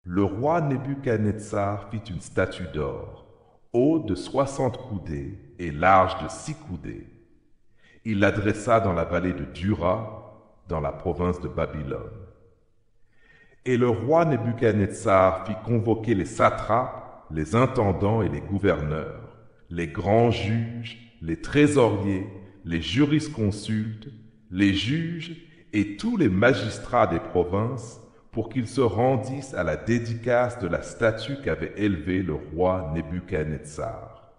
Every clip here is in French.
Le roi Nebuchadnezzar fit une statue d'or, haute de 60 coudées et large de 6 coudées. Il la dressa dans la vallée de Dura, dans la province de Babylone. Et le roi Nebuchadnezzar fit convoquer les satrapes, les intendants et les gouverneurs, les grands juges, les trésoriers, les jurisconsultes, les juges et tous les magistrats des provinces pour qu'ils se rendissent à la dédicace de la statue qu'avait élevée le roi Nebuchadnezzar.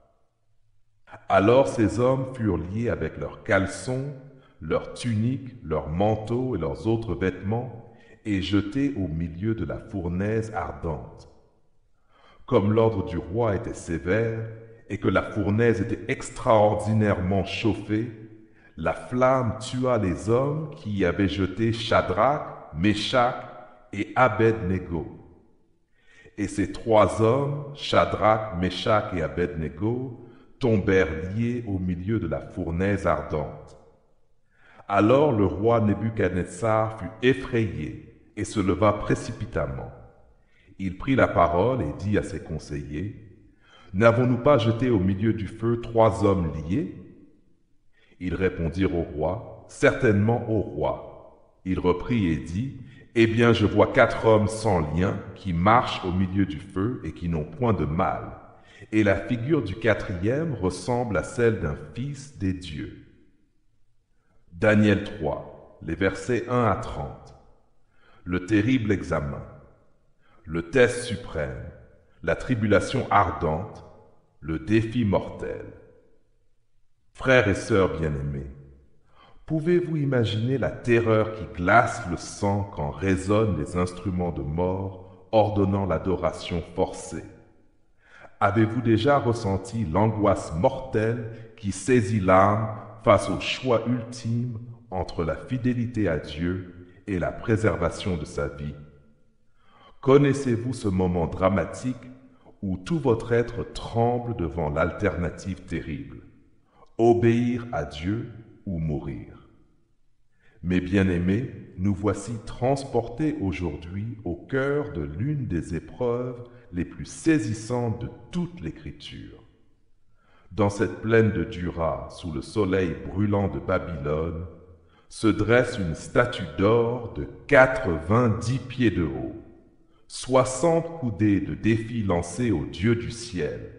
Alors ces hommes furent liés avec leurs caleçons, leurs tuniques, leurs manteaux et leurs autres vêtements, et jetés au milieu de la fournaise ardente. Comme l'ordre du roi était sévère, et que la fournaise était extraordinairement chauffée, la flamme tua les hommes qui y avaient jeté Shadrach, Meshach et Abed-Négo. Et ces trois hommes, Shadrach, Meshach et Abed-Négo, tombèrent liés au milieu de la fournaise ardente. Alors le roi Nebuchadnezzar fut effrayé et se leva précipitamment. Il prit la parole et dit à ses conseillers, « N'avons-nous pas jeté au milieu du feu trois hommes liés ?» Ils répondirent au roi, « Certainement au roi. » Il reprit et dit, « Eh bien, je vois quatre hommes sans lien qui marchent au milieu du feu et qui n'ont point de mal. Et la figure du quatrième ressemble à celle d'un fils des dieux. » Daniel 3, les versets 1 à 30. Le terrible examen, le test suprême, la tribulation ardente, le défi mortel. Frères et sœurs bien-aimés, pouvez-vous imaginer la terreur qui glace le sang quand résonnent les instruments de mort ordonnant l'adoration forcée? Avez-vous déjà ressenti l'angoisse mortelle qui saisit l'âme face au choix ultime entre la fidélité à Dieu et la préservation de sa vie? Connaissez-vous ce moment dramatique où tout votre être tremble devant l'alternative terrible, obéir à Dieu ou mourir? Mes bien-aimés, nous voici transportés aujourd'hui au cœur de l'une des épreuves les plus saisissantes de toute l'Écriture. Dans cette plaine de Dura, sous le soleil brûlant de Babylone, se dresse une statue d'or de 90 pieds de haut, 60 coudées de défi lancées au Dieu du ciel,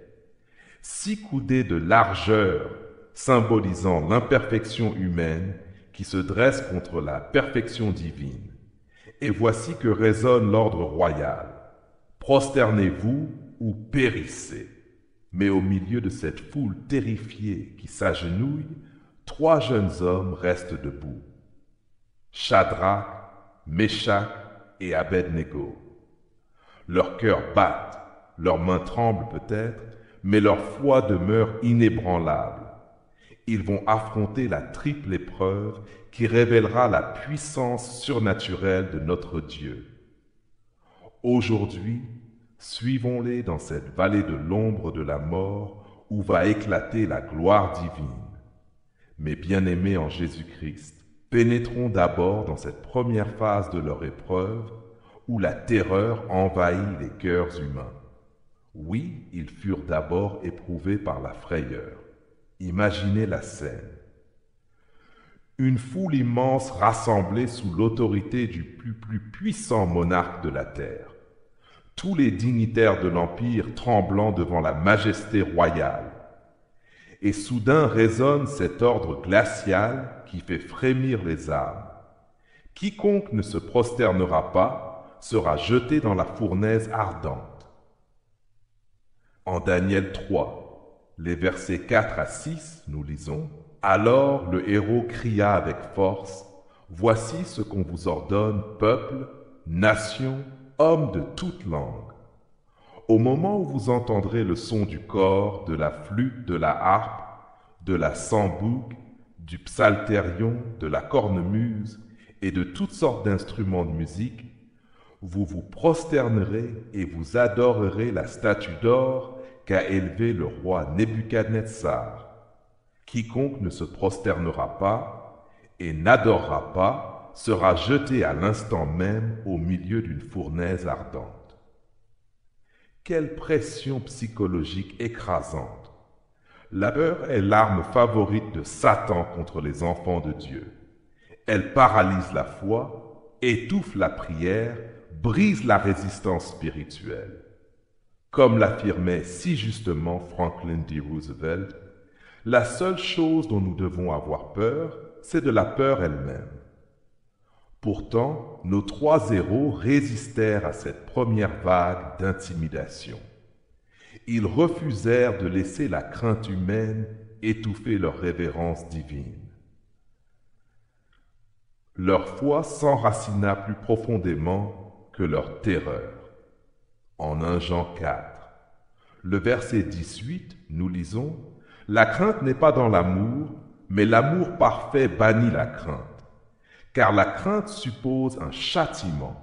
6 coudées de largeur symbolisant l'imperfection humaine qui se dresse contre la perfection divine. Et voici que résonne l'ordre royal. Prosternez-vous ou périssez. Mais au milieu de cette foule terrifiée qui s'agenouille, trois jeunes hommes restent debout. Shadrach, Meshach et Abed-Négo. Leurs cœurs battent, leurs mains tremblent peut-être, mais leur foi demeure inébranlable. Ils vont affronter la triple épreuve qui révélera la puissance surnaturelle de notre Dieu. Aujourd'hui, suivons-les dans cette vallée de l'ombre de la mort où va éclater la gloire divine. Mes bien-aimés en Jésus-Christ, pénétrons d'abord dans cette première phase de leur épreuve où la terreur envahit les cœurs humains. Oui, ils furent d'abord éprouvés par la frayeur. Imaginez la scène. Une foule immense rassemblée sous l'autorité du plus puissant monarque de la terre. Tous les dignitaires de l'Empire tremblant devant la majesté royale. Et soudain résonne cet ordre glacial qui fait frémir les âmes. Quiconque ne se prosternera pas sera jeté dans la fournaise ardente. En Daniel 3, les versets 4 à 6, nous lisons, « Alors le héros cria avec force, « Voici ce qu'on vous ordonne, peuple, nation, hommes de toute langue. Au moment où vous entendrez le son du cor, de la flûte, de la harpe, de la sambouk, du psalterion, de la cornemuse et de toutes sortes d'instruments de musique, vous vous prosternerez et vous adorerez la statue d'or qu'a élevée le roi Nebuchadnezzar. Quiconque ne se prosternera pas et n'adorera pas sera jeté à l'instant même au milieu d'une fournaise ardente. Quelle pression psychologique écrasante! La peur est l'arme favorite de Satan contre les enfants de Dieu. Elle paralyse la foi, étouffe la prière, brise la résistance spirituelle. Comme l'affirmait si justement Franklin D. Roosevelt, la seule chose dont nous devons avoir peur, c'est de la peur elle-même. Pourtant, nos 3 héros résistèrent à cette première vague d'intimidation. Ils refusèrent de laisser la crainte humaine étouffer leur révérence divine. Leur foi s'enracina plus profondément que leur terreur. En 1 Jean 4, le verset 18, nous lisons « La crainte n'est pas dans l'amour, mais l'amour parfait bannit la crainte. Car la crainte suppose un châtiment,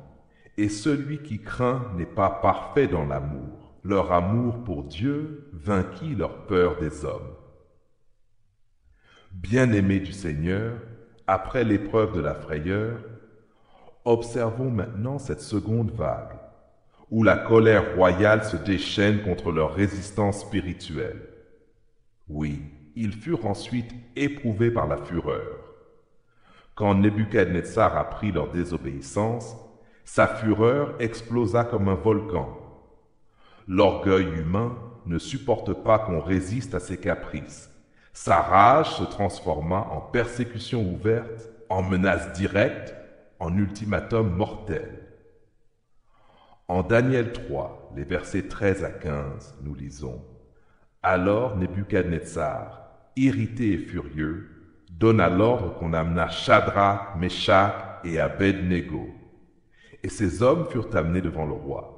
et celui qui craint n'est pas parfait dans l'amour. Leur amour pour Dieu vainquit leur peur des hommes. » Bien-aimés du Seigneur, après l'épreuve de la frayeur, observons maintenant cette seconde vague, où la colère royale se déchaîne contre leur résistance spirituelle. Oui, ils furent ensuite éprouvés par la fureur. Quand Nebuchadnezzar apprit leur désobéissance, sa fureur explosa comme un volcan. L'orgueil humain ne supporte pas qu'on résiste à ses caprices. Sa rage se transforma en persécution ouverte, en menace directe, en ultimatum mortel. En Daniel 3, les versets 13 à 15, nous lisons « Alors Nebuchadnezzar, irrité et furieux, donna l'ordre qu'on amena Shadrach, Meshach et Abed-Nego. Et ces hommes furent amenés devant le roi.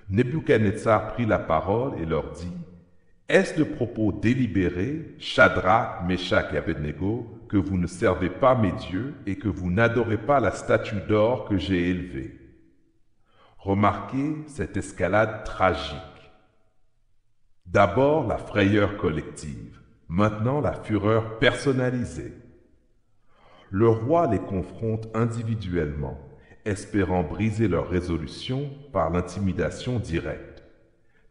Nebuchadnezzar prit la parole et leur dit « Est-ce de propos délibérés, Shadrach, Meshach et Abed-Nego, que vous ne servez pas mes dieux et que vous n'adorez pas la statue d'or que j'ai élevée ?» Remarquez cette escalade tragique. D'abord la frayeur collective, maintenant la fureur personnalisée. Le roi les confronte individuellement, espérant briser leur résolution par l'intimidation directe.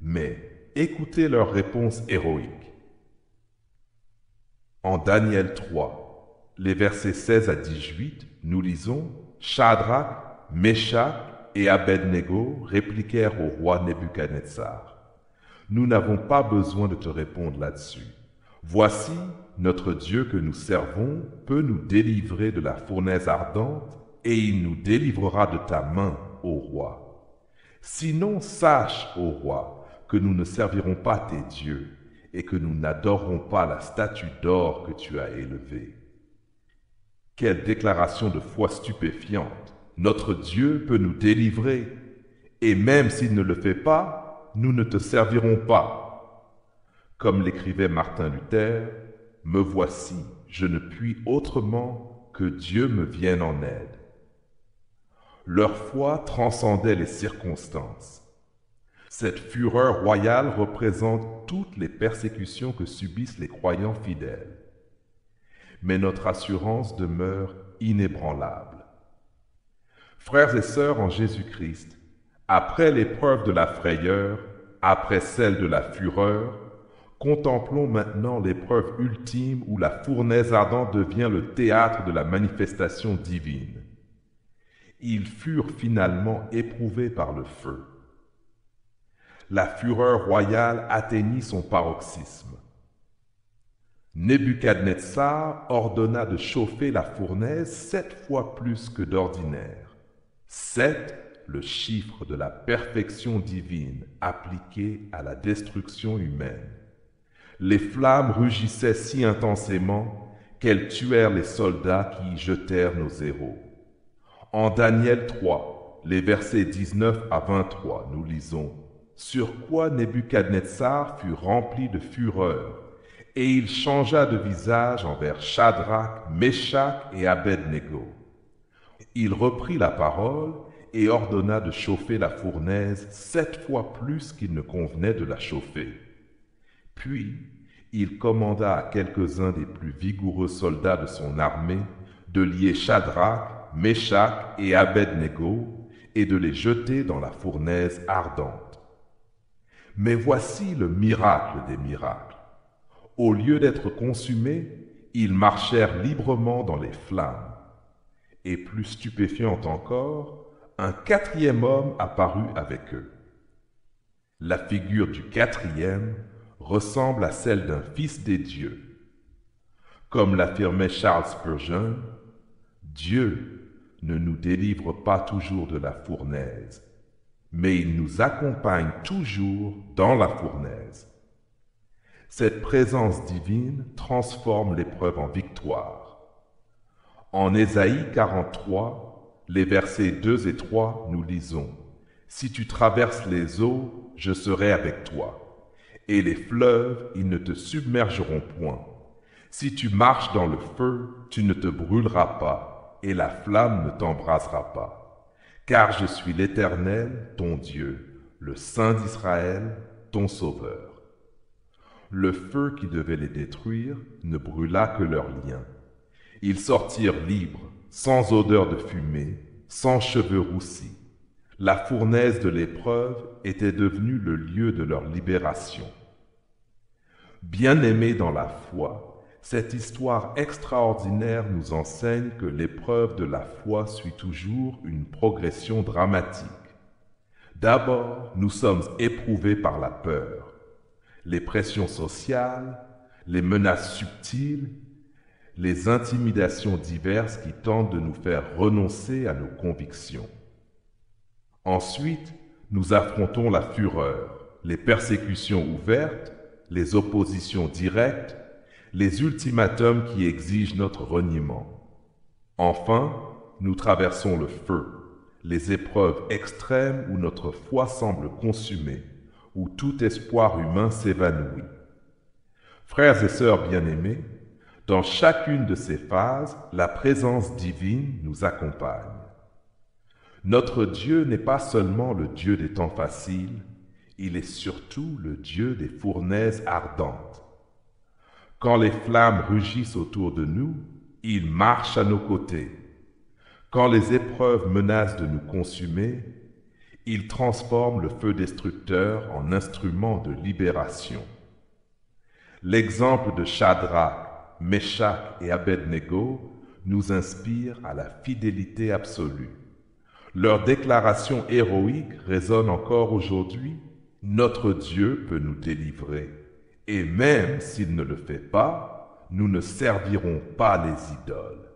Mais écoutez leur réponse héroïque. En Daniel 3, les versets 16 à 18, nous lisons « Shadrach, Meshach et Abed-Nego répliquèrent au roi Nebuchadnezzar. Nous n'avons pas besoin de te répondre là-dessus. Voici, notre Dieu que nous servons peut nous délivrer de la fournaise ardente et il nous délivrera de ta main, ô roi. Sinon, sache, ô roi, que nous ne servirons pas tes dieux et que nous n'adorerons pas la statue d'or que tu as élevée. » Quelle déclaration de foi stupéfiante! Notre Dieu peut nous délivrer, et même s'il ne le fait pas, nous ne te servirons pas. Comme l'écrivait Martin Luther, « Me voici, je ne puis autrement que Dieu me vienne en aide. » Leur foi transcendait les circonstances. Cette fureur royale représente toutes les persécutions que subissent les croyants fidèles. Mais notre assurance demeure inébranlable. Frères et sœurs en Jésus-Christ, après l'épreuve de la frayeur, après celle de la fureur, contemplons maintenant l'épreuve ultime où la fournaise ardente devient le théâtre de la manifestation divine. Ils furent finalement éprouvés par le feu. La fureur royale atteignit son paroxysme. Nebuchadnezzar ordonna de chauffer la fournaise 7 fois plus que d'ordinaire. 7, le chiffre de la perfection divine appliquée à la destruction humaine. Les flammes rugissaient si intensément qu'elles tuèrent les soldats qui y jetèrent nos héros. En Daniel 3, les versets 19 à 23, nous lisons « Sur quoi Nebuchadnezzar fut rempli de fureur, et il changea de visage envers Shadrach, Meshach et Abed-Nego. Il reprit la parole et ordonna de chauffer la fournaise 7 fois plus qu'il ne convenait de la chauffer. Puis, il commanda à quelques-uns des plus vigoureux soldats de son armée de lier Shadrach, Meshach et Abed-Nego et de les jeter dans la fournaise ardente. Mais voici le miracle des miracles. Au lieu d'être consumés, ils marchèrent librement dans les flammes. Et plus stupéfiant encore, un quatrième homme apparut avec eux. La figure du quatrième ressemble à celle d'un fils des dieux. Comme l'affirmait Charles Spurgeon, Dieu ne nous délivre pas toujours de la fournaise, mais il nous accompagne toujours dans la fournaise. Cette présence divine transforme l'épreuve en victoire. En Ésaïe 43, les versets 2 et 3, nous lisons « Si tu traverses les eaux, je serai avec toi, et les fleuves, ils ne te submergeront point. Si tu marches dans le feu, tu ne te brûleras pas, et la flamme ne t'embrasera pas. Car je suis l'Éternel, ton Dieu, le Saint d'Israël, ton Sauveur. » Le feu qui devait les détruire ne brûla que leurs liens. Ils sortirent libres, sans odeur de fumée, sans cheveux roussis. La fournaise de l'épreuve était devenue le lieu de leur libération. Bien-aimés dans la foi, cette histoire extraordinaire nous enseigne que l'épreuve de la foi suit toujours une progression dramatique. D'abord, nous sommes éprouvés par la peur, les pressions sociales, les menaces subtiles, les intimidations diverses qui tentent de nous faire renoncer à nos convictions. Ensuite, nous affrontons la fureur, les persécutions ouvertes, les oppositions directes, les ultimatums qui exigent notre reniement. Enfin, nous traversons le feu, les épreuves extrêmes où notre foi semble consumée, où tout espoir humain s'évanouit. Frères et sœurs bien-aimés, dans chacune de ces phases, la présence divine nous accompagne. Notre Dieu n'est pas seulement le Dieu des temps faciles, il est surtout le Dieu des fournaises ardentes. Quand les flammes rugissent autour de nous, il marche à nos côtés. Quand les épreuves menacent de nous consumer, il transforme le feu destructeur en instrument de libération. L'exemple de Shadrach, Meshach et Abednego nous inspire à la fidélité absolue. Leur déclaration héroïque résonne encore aujourd'hui. Notre Dieu peut nous délivrer, et même s'il ne le fait pas, nous ne servirons pas les idoles.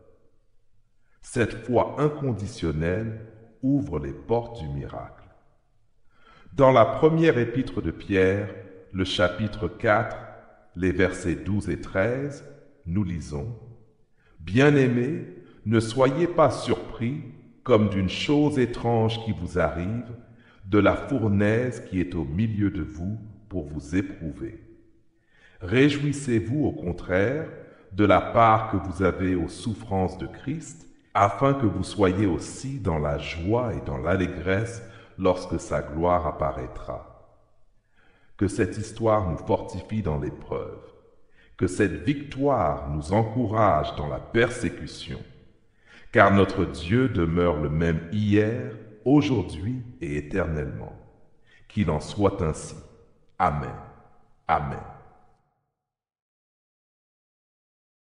Cette foi inconditionnelle ouvre les portes du miracle. Dans la première épître de Pierre, le chapitre 4, les versets 12 et 13, nous lisons « Bien-aimés, ne soyez pas surpris comme d'une chose étrange qui vous arrive, de la fournaise qui est au milieu de vous pour vous éprouver. Réjouissez-vous au contraire de la part que vous avez aux souffrances de Christ, afin que vous soyez aussi dans la joie et dans l'allégresse lorsque sa gloire apparaîtra. Que cette histoire nous fortifie dans l'épreuve, que cette victoire nous encourage dans la persécution, car notre Dieu demeure le même hier, aujourd'hui et éternellement. Qu'il en soit ainsi. Amen. Amen.